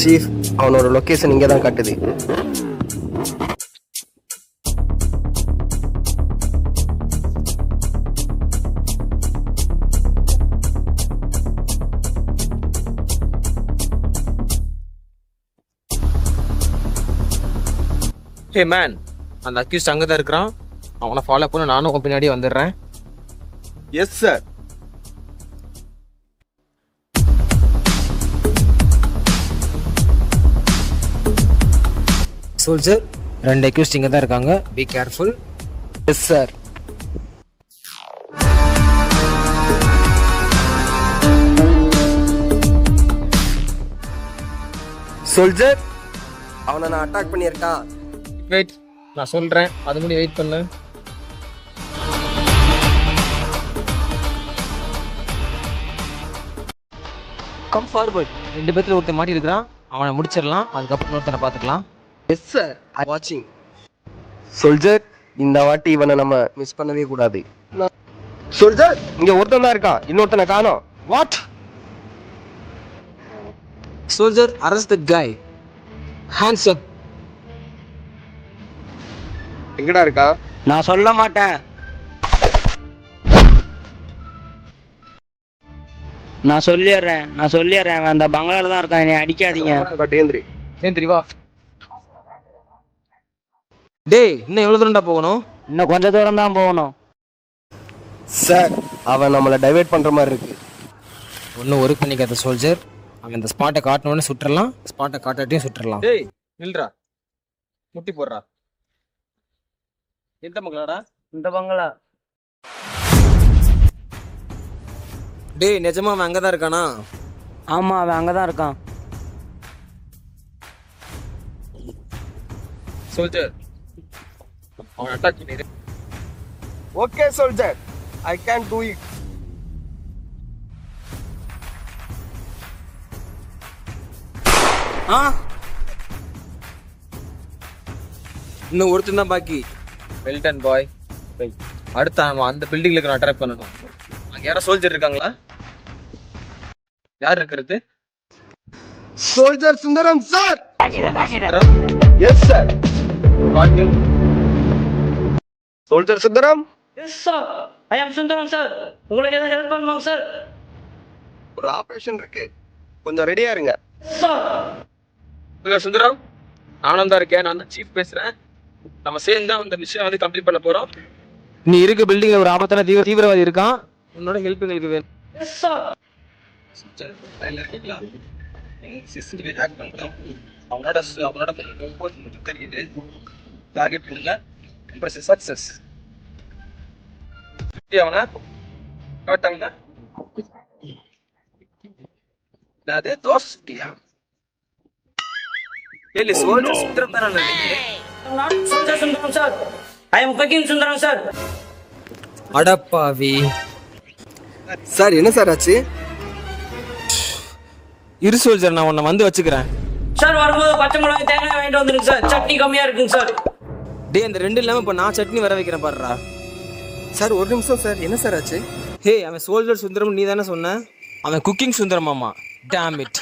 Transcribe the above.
Chief, அவனோட location இங்கே தான் காட்டுது. ஹே மேன், அந்த அக்யூஸ்ட் அங்கே தான் இருக்கிறான். அவனை ஃபாலோ பண்ண நானும் உன் பின்னாடியே வந்துடுறேன். S sir. சோல்ஜர், 2 அக்யூஸ்ட் இங்கே தான் இருக்காங்க. Be careful. S sir. Soldier, அவனை நான் அட்டாக் பண்ணியிருக்கான். வெயிட், நான் சொல்கிறேன், அது முடி வெயிட் பண்ணு. Come forward. 2 பேர்த்துல ஒருத்தன் மாட்டி இருக்கிறான். அவனை முடிச்சிடலாம், அதுக்கப்புறம் ஒருத்தனை பார்த்துக்கலாம். எஸ் சார், ஐ வாட்சிங். சோல்ஜர், இந்த வாட்டி இவனை நம்ம மிஸ் பண்ணவே கூடாது. சோல்ஜர், இங்க ஒருத்தன் தான் இருக்கான், இன்னொருத்தனை காணோம். What? Soldier, arrest the guy. Hands up. எங்கடா இருக்கா? நான் சொல்ல மாட்டேன். நான் சொல்லிடுறேன். அவன் அந்த பங்களால தான் இருக்கான். என்னை அடிக்காதீங்க. ஏந்திரி. ஏந்திரி வா. டேய், இன்னும் எவ்வளோ தூரம்டா போகணும்? இன்னும் கொஞ்ச தூரம் தான் போகணும். சார், அவன் நம்மளை டைவர்ட் பண்ற மாதிரி இருக்கு. ஒன்றும் ஒர்க் பண்ணிக்காத சோல்ஜர். அவன் இந்த ஸ்பாட்டை காட்டணுன்னு சுட்டுறலாம், ஸ்பாட்டை காட்டாட்டியும் சுட்டுறலாம். டேய் நில்றா, முட்டி போடுறா. எந்த பங்களாடா? இந்த பங்களா. டேய், நிஜமா அவன் அங்கே தான் இருக்கானா? ஆமா, அவன் அங்கதான் இருக்கான். சோல்ஜர், அவன் அட்டாக் பண்ணிடு. Okay soldier, I can do it. இன்னும் ஒருத்தன் தான் பாக்கி. வெல்டன் பாய். அடுத்து அவன் அந்த பில்டிங்ல இருக்கிற அட்டாக் பண்ணணும். அங்க யாரோ சோல்ஜர் இருக்காங்களா? யார் இருக்கிறது? Soldier Sundaram sir. Yes sir. Soldier Sundaram. Yes sir, I am Sundaram sir. உங்களுக்கு ஏதாவது ஹெல்ப் பண்ணுமா சார்? ஒரு ஆபரேஷன் இருக்கு, கொஞ்சம் ரெடியா இருங்க. சார் சுந்தரம், நானும் தான் இருக்கேன். நான் தான் சீஃப் பேசுறேன். நம்ம சேர்ந்து தான் அந்த மிஷன் வந்து கம்ப்ளீட் பண்ண போறோம். நீ இருக்க பில்டிங்ல ஒரு ஆபத்தான தீவிரவாதி இருக்கான். உன்னோட ஹெல்ப் எங்களுக்கு வேணும். Yes sir. அவனோட தெரியுது. டார்கெட் பண்ணுங்க. சக்சஸ். அவனை காட்டாங்க. அதே தோஸ்டியா ஏலி சோல்ஜர் சுந்தரம் தான நான் soldier Sundaram sir. I am cooking Sundaram sir. அடப்பாவி. சார், என்ன சார் ஆச்சு? இரு சோல்ஜர், நான் உன்னை வந்து வச்சுக்கிறேன். சார், வரும்போது பச்சை மிளகாய் தேங்காய் வாங்கிட்டு வந்துருங்க சார். சட்னி கம்மியா இருக்குங்க சார். டே, அந்த 2 இல்லாம இப்ப நான் சட்னி வர வைக்கிறேன் பாருடா. சார், ஒரு நிமிஷம் சார், என்ன சார் ஆச்சு? ஹே, அவன் சோல்ஜர் சுந்தரம் நீ தானே சொன்ன? அவன் குக்கிங் சுந்தரமாமா. Dam it.